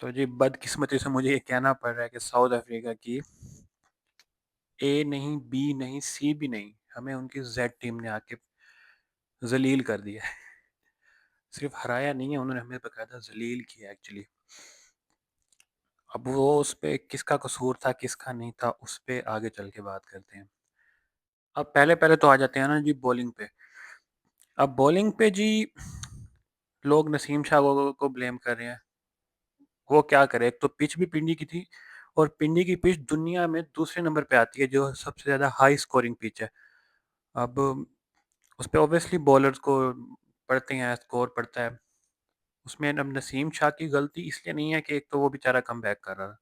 तो जी बदकिस्मती से मुझे ये कहना पड़ रहा है कि साउथ अफ्रीका की ए नहीं, बी नहीं, सी भी नहीं, हमें उनकी ज़ेड टीम ने आके ज़लील कर दिया है। सिर्फ़ हराया नहीं है, उन्होंने हमें बकायदा ज़लील किया एक्चुअली। अब वो उस पे किसका कसूर था, किसका नहीं था, उस पे आगे चल के बात करते हैं। अब पहले-पहले तो आ जाते हैं ना जी बॉलिंग पे। अब बॉलिंग पे जी लोग नसीम शाह को ब्लेम कर रहे हैं। वो क्या करे, एक तो पिच भी पिंडी की थी और पिंडी की पिच दुनिया में दूसरे नंबर पे आती है जो सबसे ज़्यादा हाई स्कोरिंग पिच है। अब उसपे ऑब्वियसली बॉलर्स को पड़ते हैं, स्कोर पड़ता है। उसमें अब नसीम शाह की गलती इसलिए नहीं है कि एक तो वो बेचारा कमबैक कर रहा था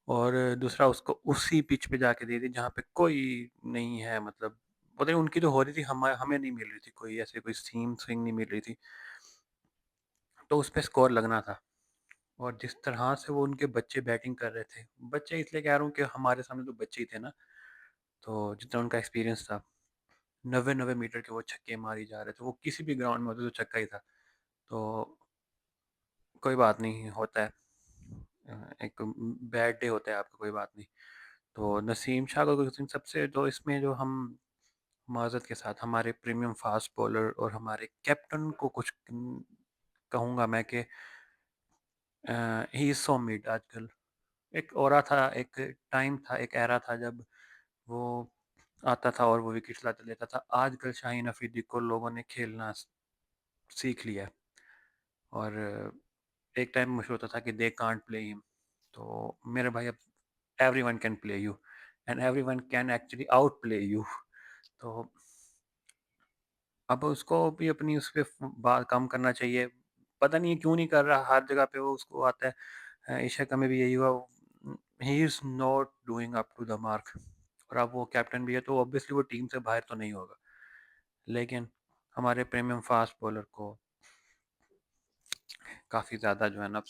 और दूसरा उसको उसी पिच पे जाके दे दी जहाँ पे कोई नहीं है, मतलब पता नहीं उनकी तो हो रही थी, हमें नहीं मिल रही थी, कोई ऐसे कोई सीम स्विंग नहीं मिल रही थी, तो उस पे स्कोर लगना था। और जिस तरह से वो उनके बच्चे बैटिंग कर रहे थे, बच्चे इसलिए कह रहा हूँ कि हमारे सामने तो बच्चे ही थे ना, तो जितना उनका एक्सपीरियंस था, 90-90 मीटर के वो छक्के मारी जा रहे थे, वो किसी भी ग्राउंड में होते तो छक्का ही था। तो कोई बात नहीं, होता है। एक बैड डे होता है आपका, कोई बात नहीं। तो नसीम शाह को उस दिन सबसे तो इसमें जो हम माज़रत के साथ हमारे प्रीमियम फास्ट बॉलर और हमारे कैप्टन को कुछ कहूँगा मैं कि ही इज़ सो मिड आजकल। एक ऑरा था, एक टाइम था, एक एरा था जब वो आता था और वो विकेट्स लाता लेता था। आजकल शाहीन अफरीदी को लोगों ने खेलना सीख लिया है और एक टाइम मशहूर होता था कि दे कांट प्ले हिम। तो मेरे भाई अब everyone can play you and everyone can actually out play you. तो अब उसको भी अपनी उस पे बात कम करना चाहिए। पता नहीं क्यों नहीं कर रहा, हर जगह पे वो उसको आता है। एशिया कप में भी यही हुआ, he is not doing up to the mark. और अब वो कैप्टन भी है तो ऑब्वियसली वो टीम से बाहर तो नहीं होगा। लेकिन हमारे प्रीमियम फास्ट बॉलर को काफ़ी ज़्यादा जो है ना अब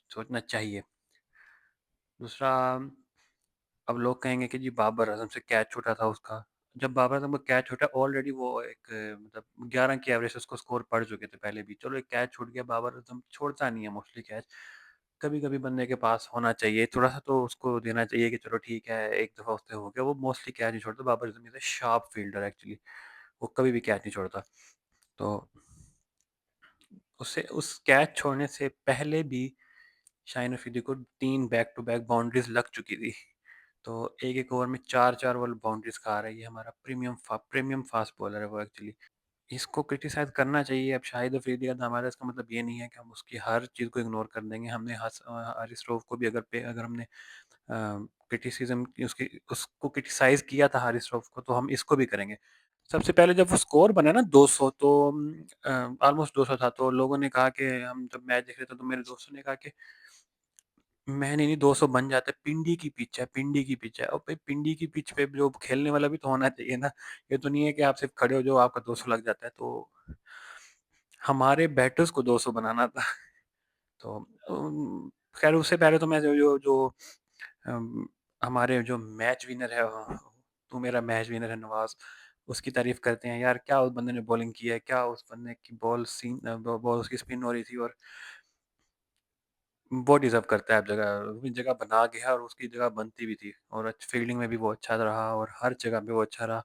सोचना चाहिए। दूसरा, अब लोग कहेंगे कि जी बाबर आज़म से कैच छूटा था उसका। जब बाबर आज़म का कैच छूटा ऑलरेडी वो एक मतलब 11 की एवरेज से उसको स्कोर पड़ चुके थे पहले भी। चलो एक कैच छूट गया, बाबर आज़म छोड़ता नहीं है मोस्टली कैच। कभी-कभी बंदे के पास होना चाहिए, थोड़ा-सा तो उसको देना चाहिए कि चलो ठीक है, एक दफ़ा उससे हो गया। वो मोस्टली कैच नहीं छोड़ता, Babar Azam is a sharp fielder actually. वो कभी भी कैच नहीं छोड़ता। तो उसे उस कैच छोड़ने से पहले भी शाहीन अफरीदी को 3 बैक टू बैक बाउंड्रीज़ लग चुकी थी। तो एक-एक ओवर में 4-4 बॉल बाउंड्रीज़ खा रहा है। ये हमारा प्रीमियम फास्ट बॉलर है वो एक्चुअली। इसको क्रिटिसाइज़ करना चाहिए। अब शाहिद अफरीदी का हमारा इसका मतलब ये नहीं है कि हम उसकी हर चीज़ को इग्नोर कर देंगे। हमने हारिस रऊफ़ को भी अगर हमने क्रिटिसिज़्म की उसकी उसको क्रिटिसाइज़ किया था हारिस रऊफ़ को, तो हम इसको भी करेंगे। सबसे पहले जब वो स्कोर बना ना 200, तो ऑलमोस्ट 200 था, तो लोगों ने कहा कि हम जब मैच देख रहे थे तो मेरे दोस्तों ने कहा कि मैंने नहीं 200 बन जाता है, पिंडी की पिच है, पिंडी की पिच है। और भाई पिंडी की पिच पे जो खेलने वाला भी तो होना चाहिए ना। ये तो नहीं है कि आप सिर्फ खड़े हो जाओ आपका 200 लग जाता है। तो हमारे बैटर्स को 200 बनाना था। तो खैर उससे पहले तो मैं जो जो जो अम, हमारे जो मैच विनर है, तू मेरा मैच विनर है नवाज, उसकी तारीफ करते हैं। यार क्या उस बंदे ने बॉलिंग की है, क्या उस बंदे की बॉल उसकी स्पिन हो रही थी और वो डिज़र्व करता है अब जगह जगह बना गया और उसकी जगह बनती भी थी और फील्डिंग में भी वो अच्छा रहा और हर जगह पे वो अच्छा रहा।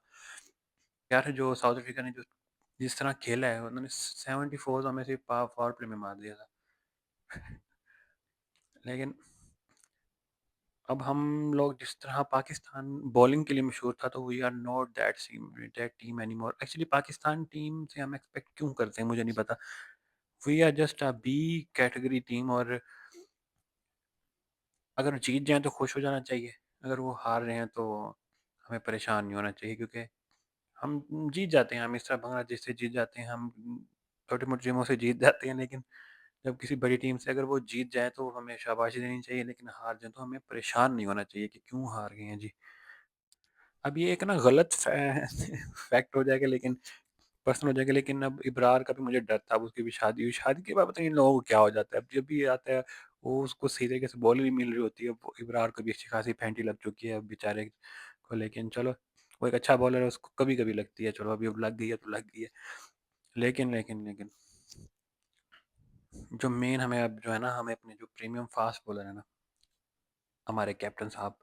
यार जो साउथ अफ्रीका ने जो जिस तरह खेला है उन्होंने 74 हमें सिर्फ पावर प्ले में मार दिया था। लेकिन अब हम लोग जिस तरह पाकिस्तान बॉलिंग के लिए मशहूर था, तो we are not that team anymore. Actually Pakistan team से हम एक्सपेक्ट क्यों करते हैं मुझे नहीं पता। We are just a B category team और अगर जीत जाएँ तो खुश हो जाना चाहिए। अगर वो हार रहे हैं तो हमें परेशान नहीं होना चाहिए, क्योंकि हम जीत जाते हैं, हम इस तरह बांग्लादेश से जीत जाते हैं, हम छोटी-मोटी टीमों से जीत जाते हैं, लेकिन जब किसी बड़ी टी से अगर वो जीत जाए तो हमें शाबाशी देनी चाहिए, लेकिन हार जाए तो हमें परेशान नहीं होना चाहिए कि क्यों हार गए हैं जी। अब ये एक ना गलत फैक्ट हो जाएगा, लेकिन पर्सनल हो जाएगा, लेकिन अब इब्रार का भी मुझे डर था। अब उसकी भी शादी हुई, शादी के बाद पता नहीं इन लोगों को क्या हो जाता है। अब जब भी आता है वो उसको सही तरीके से बॉल नहीं मिल रही होती है। वो इब्रार को भी अच्छी खासी फैंटी लग चुकी है अब बेचारे को, लेकिन चलो वो एक अच्छा बॉलर है, उसको कभी-कभी लगती है। चलो अभी अब लग गई है तो लग गई है। लेकिन जो मेन हमें अब जो है ना, हमें अपने जो प्रीमियम फास्ट बॉलर है ना, हमारे कैप्टन साहब,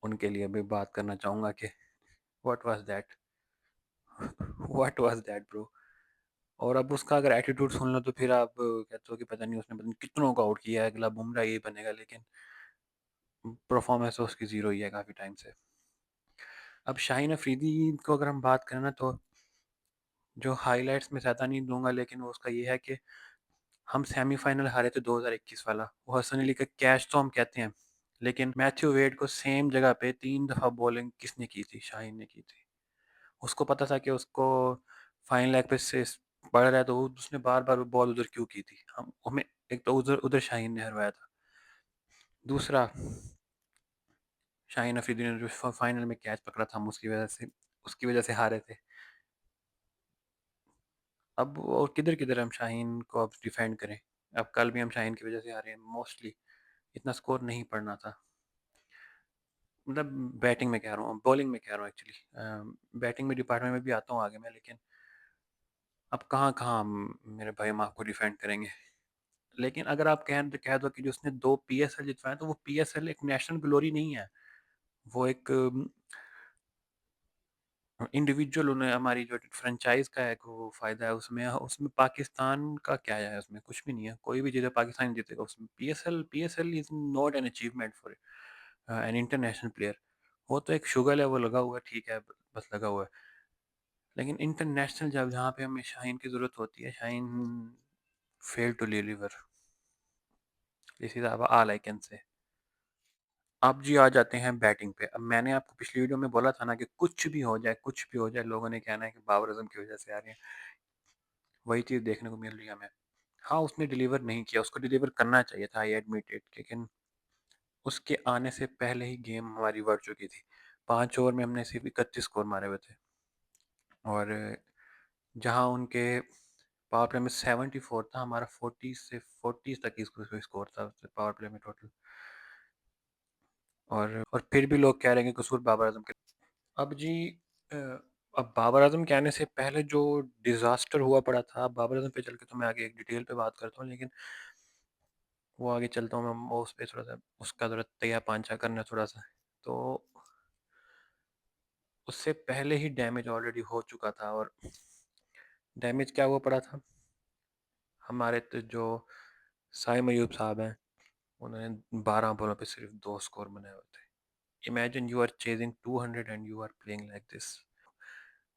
उनके लिए भी बात करना चाहूँगा कि what was that, what was that bro. और अब उसका अगर एटीट्यूड सुन लो तो फिर आप कहते हो कि पता नहीं कितनों को आउट किया है, अगला बुमराह यही बनेगा, लेकिन परफॉर्मेंस तो उसकी ज़ीरो ही है काफ़ी टाइम से। अब शाहीन अफरीदी को अगर हम बात करें ना, तो जो हाइलाइट्स में ज़्यादा नहीं दूंगा, लेकिन वो उसका ये है कि हम सेमीफाइनल हारे थे 2021 वाला, वो हसन अली का कैच तो हम कहते हैं, लेकिन मैथ्यू वेड को सेम जगह पे 3 दफ़ा बॉलिंग किसने की थी? शाहीन ने की थी। उसको पता था कि उसको फाइन लेग पे से पड़ रहा है, तो उसने बार बार बॉल उधर क्यों की थी? हम हमें एक तो उधर उधर शाहीन ने हरवाया था, दूसरा शाहीन अफरीदी ने जो फाइनल में कैच पकड़ा था, हम उसकी वजह से हारे थे। अब और किधर किधर हम शाहीन को अब डिफेंड करें? अब कल भी हम शाहीन की वजह से हारे हैं मोस्टली, इतना स्कोर नहीं पड़ना था। मतलब बैटिंग में कह रहा हूँ, बॉलिंग में कह रहा हूँ एक्चुअली, बैटिंग में डिपार्टमेंट में भी आता हूँ आगे में, लेकिन अब कहाँ कहाँ हम मेरे भाई हम आपको डिफेंड करेंगे। लेकिन अगर आप कह दो कि जो उसने 2 PSL जितवाए, तो वो PSL एक नेशनल ग्लोरी नहीं है, वो एक इंडिविजुअल, उन्हें हमारी जो फ्रेंचाइज का है वो फायदा है उसमें। उसमें पाकिस्तान का क्या है? उसमें कुछ भी नहीं है, कोई भी जीते पाकिस्तान जीतेगा उसमें। PSL is not an achievement for an international player. वो तो एक शुगर है, वो लगा हुआ है, ठीक है, बस लगा हुआ है। लेकिन इंटरनेशनल जब जहाँ पे हमें शाहीन की जरूरत होती है, Shaheen fail to deliver. This is all I can say. अब जी आ जाते हैं बैटिंग पे। अब मैंने आपको पिछली वीडियो में बोला था ना कि कुछ भी हो जाए, कुछ भी हो जाए, लोगों ने कहना है कि बाबर आजम की वजह से आ रहे हैं। वही चीज़ देखने को मिल रही है हमें। हाँ, उसने डिलीवर नहीं किया, उसको डिलीवर करना चाहिए था, आई एडमिट इट, लेकिन उसके आने से पहले ही गेम हमारी बढ़ चुकी थी। 5 ओवर में हमने सिर्फ 31 स्कोर मारे हुए थे, और जहाँ उनके पावर प्ले में 74 था, हमारा 40 तक ही स्कोर था पावर प्ले में टोटल। और फिर भी लोग कह रहे हैं कि कसूर बाबर आजम के। अब जी अ, अब बाबर आजम के आने से पहले जो डिजास्टर हुआ पड़ा था, बाबर आजम पे चल के तो मैं आगे एक डिटेल पे बात करता हूँ, लेकिन वो आगे चलता हूँ मैं, वो उस पर थोड़ा सा उसका ज़रा तैयार पांचा करना थोड़ा सा। तो उससे पहले ही डैमेज ऑलरेडी हो चुका था, और डैमेज क्या हुआ पड़ा था? हमारे तो जो साइम अयूब साहब हैं, उन्होंने 12 बॉलों पे सिर्फ 2 स्कोर बनाए हुए थे। Imagine you are chasing 200 and you are playing like this.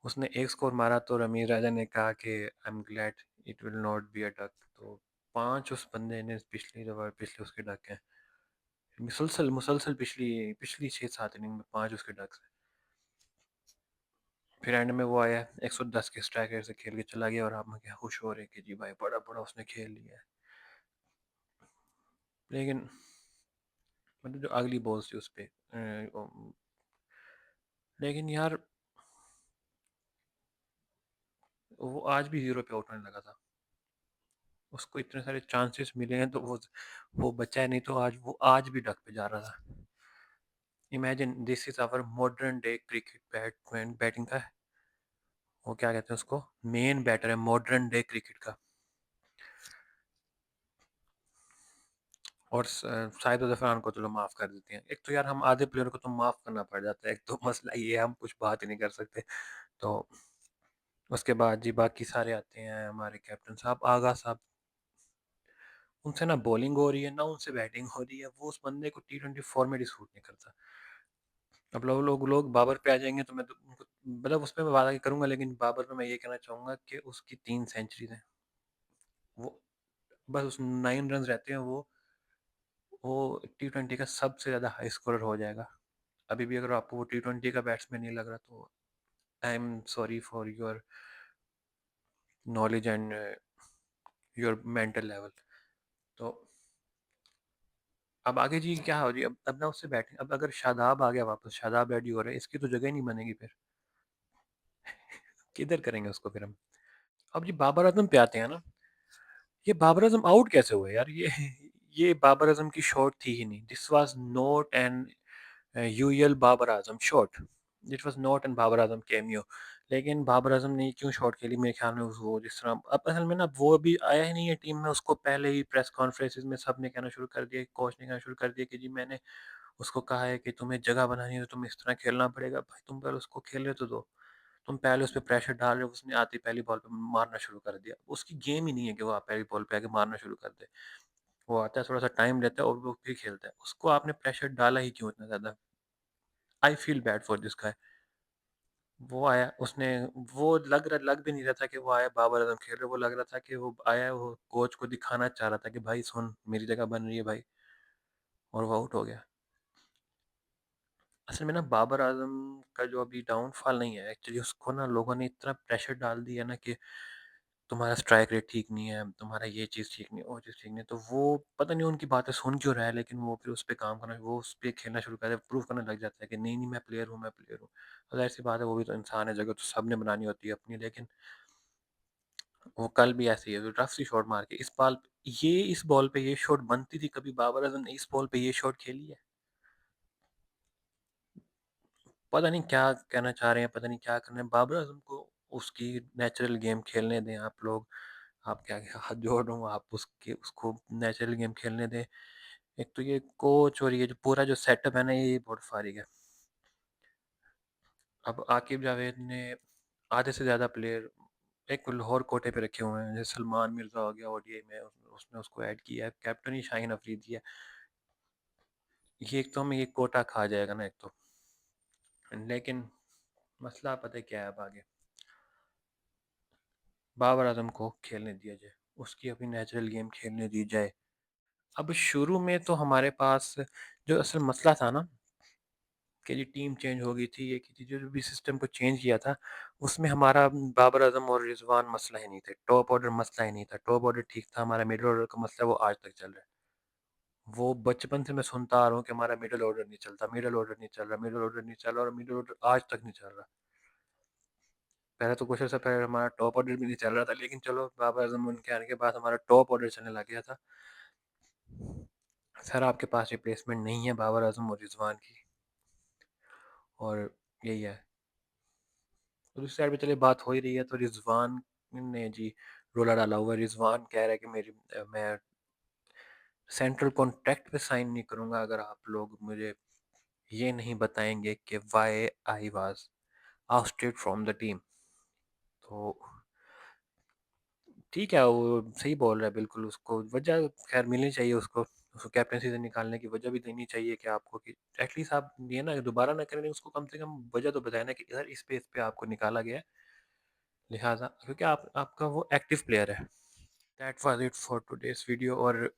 उसने एक स्कोर मारा तो रमीज राजा ने कहा कि I am glad it will not be a duck. तो 5 उस बंदे ने पिछली दफा पिछले उसके डक हैं, मुसलसल मुसलसल पिछली पिछली 6-7 इनिंग में 5 उसके डक्स हैं। फिर एंड में वो आया 110 के स्ट्राइक से खेल के चला गया, और आप क्या खुश हो रहे कि जी भाई बड़ा बड़ा उसने खेल लिया है। लेकिन मतलब जो अगली बॉल्स थी उस पे लेकिन यार वो आज भी जीरो पे आउट होने लगा था। उसको इतने सारे चांसेस मिले हैं, तो वो बचा है, नहीं तो आज वो आज भी डक पे जा रहा था। Imagine this is our modern day cricket batsman batting का। वो क्या कहते हैं उसको, मेन बैटर है मॉडर्न डे क्रिकेट का। और शाहिद अजहर को चलो माफ कर देते हैं, एक तो यार हम आधे प्लेयर को तो माफ करना पड़ जाता है, एक तो मसला ये है, हम कुछ बात ही नहीं कर सकते। तो उसके बाद जी बाकी सारे आते हैं, हमारे कैप्टन साहब आगा साहब। उनसे ना बॉलिंग हो रही है ना उनसे बैटिंग हो रही है, वो उस बंदे को T20 फॉर्मेट ही सूट नहीं करता। अब लोग बाबर पे आ जाएंगे, तो मैं तो मतलब उस पर मैं बात आगे करूंगा, लेकिन बाबर पे मैं ये कहना चाहूंगा कि उसकी 3 सेंचुरीज हैं। वो बस उस 9 रन रहते हैं, वो T20 का सबसे ज़्यादा हाई स्कोरर हो जाएगा। अभी भी अगर आपको वो T20 का बैट्समैन नहीं लग रहा, तो I am sorry for your knowledge and your mental level. तो अब आगे जी क्या हो जी, अब ना उससे बैटिंग, अब अगर शादाब आ गया वापस, शादाब रेडी हो रहे हैं, इसकी तो जगह ही नहीं बनेगी फिर। किधर करेंगे उसको फिर हम? अब जी बाबर आजम पे आते हैं ना। ये बाबर आजम आउट कैसे हुए यार? ये बाबर आजम की शॉट थी ही नहीं। दिस वाज नॉट एन यूएल Babar Azam shot. It was not an Babar Azam cameo. लेकिन बाबर आज़म ने क्यों शॉट खेली मेरे ख़्याल में वो जिस तरह अब असल में ना वो अभी आया ही नहीं है टीम में, उसको पहले ही प्रेस कॉन्फ्रेंसेस में सबने कहना शुरू कर दिया, कोच ने कहना शुरू कर दिया कि जी मैंने उसको कहा है कि तुम्हें जगह बनानी है तो तुम्हें इस तरह खेलना पड़ेगा। भाई तुम पहले उसको खेलने तो दो। तुम पहले उस पे प्रेशर डाल रहे हो, उसने आते ही पहली बॉल पे मारना शुरू कर दिया। उसकी गेम ही नहीं है कि वो पहली बॉल पे आके मारना शुरू कर दे। वो आता है थोड़ा-सा टाइम लेता है और वो फिर खेलता है। उसको आपने प्रेशर डाला ही क्यों इतना ज़्यादा? I feel bad for this guy. वो आया उसने वो लग भी नहीं रहा था कि वो आया बाबर आज़म खेल रहे, वो लग रहा था कि वो आया वो कोच को दिखाना चाह रहा था कि भाई सुन मेरी जगह बन रही है भाई, और वो आउट हो गया। असल में ना बाबर आज़म का जो अभी डाउनफॉल नहीं है, एक्चुअली उसको ना लोगों ने इतना प्रेशर डाल दिया ना कि तुम्हारा स्ट्राइक रेट ठीक नहीं है, तुम्हारा ये चीज़ ठीक नहीं है, वो चीज़ ठीक नहीं है, तो वो पता नहीं उनकी बातें सुन क्यों रहा है, लेकिन वो फिर उस पे काम करना वो उस पे खेलना शुरू कर प्रूव करने लग जाता है कि नहीं, नहीं मैं प्लेयर हूँ, मैं प्लेयर हूँ। तो ज़ाहिर-सी बात है वो भी तो इंसान है, जगह तो सबने बनानी होती है अपनी, लेकिन वो कल भी ऐसे ही है, रफ सी शॉट मार के इस बॉल पे ये शॉट बनती थी, कभी बाबर आज़म ने इस बॉल पे ये शॉट खेली है? पता नहीं क्या कहना चाह रहे हैं, पता नहीं क्या करना है। बाबर आज़म को उसकी नेचुरल गेम खेलने दें आप लोग। आप क्या हाथ जोड़ रहा हूँ, आप उसको नेचुरल गेम खेलने दें। एक तो ये कोच और ये जो पूरा जो सेटअप है ना, ये बहुत फारिग है। अब आकिब जावेद ने आधे से ज़्यादा प्लेयर एक लाहौर कोटे पे रखे हुए हैं, जैसे सलमान मिर्ज़ा हो गया ओडीआई में, उसने उसको ऐड किया है। कैप्टन ही शाहीन अफरीदी है। ये एक तो हमें ये कोटा खा जाएगा ना एक तो। लेकिन मसला पता है क्या है अब आगे? बाबर आज़म को खेलने दिया जाए, उसकी अपनी नेचुरल गेम खेलने दी जाए। अब शुरू में तो हमारे पास जो असल मसला था ना कि जी टीम चेंज हो गई थी, ये की थी, जो भी सिस्टम को चेंज किया था, उसमें हमारा बाबर आज़म और रिज़वान मसला ही नहीं थे, टॉप ऑर्डर मसला ही नहीं था, टॉप ऑर्डर ठीक था, हमारा मिडल ऑर्डर का मसला वो आज तक चल रहा है। वो बचपन से मैं सुनता आ रहा हूँ कि हमारा मिडल ऑर्डर नहीं चलता, मिडल ऑर्डर नहीं चल रहा, मिडल ऑर्डर नहीं चल रहा, और मिडल ऑर्डर आज तक नहीं चल रहा। पहले तो कुछ अर्सा पहले हमारा टॉप ऑर्डर भी नहीं चल रहा था, लेकिन चलो बाबर आज़म उनके आने के बाद हमारा टॉप ऑर्डर चलने लग गया था। सर आपके पास रिप्लेसमेंट नहीं है बाबर आज़म और रिज़वान की, और यही है। तो दूसरी साइड पे चलिए बात हो ही रही है, तो रिज़वान ने जी रोला डाला हुआ है। रिज़वान कह रहा है कि मैं सेंट्रल कॉन्ट्रैक्ट पे साइन नहीं करूँगा अगर आप लोग मुझे ये नहीं बताएँगे कि why I was ousted from the team. तो ठीक है, वो सही बोल रहा है बिल्कुल, उसको वजह ख़ैर मिलनी चाहिए उसको। उसको कैप्टेंसी से निकालने की वजह भी देनी चाहिए कि आपको कि एटलीस्ट आप ये ना दोबारा ना करें, उसको कम से कम वजह तो बताएँ ना कि यार इस पे आपको निकाला गया है, लिहाज़ा क्योंकि आपका वो एक्टिव प्लेयर है। That was it for today's video, और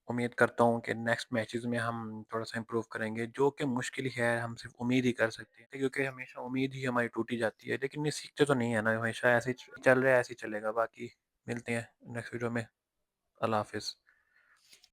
उम्मीद करता हूँ कि नेक्स्ट मैचेज़ में हम थोड़ा-सा इम्प्रूव करेंगे, जो कि मुश्किल ही है, हम सिर्फ़ उम्मीद ही कर सकते हैं, क्योंकि हमेशा उम्मीद ही हमारी टूटी जाती है, लेकिन ये सीखते तो नहीं है ना, हमेशा ऐसे ही चल रहा है, ऐसे ही चलेगा। बाकी मिलते हैं नेक्स्ट वीडियो में। अल्लाह हाफ़िज़।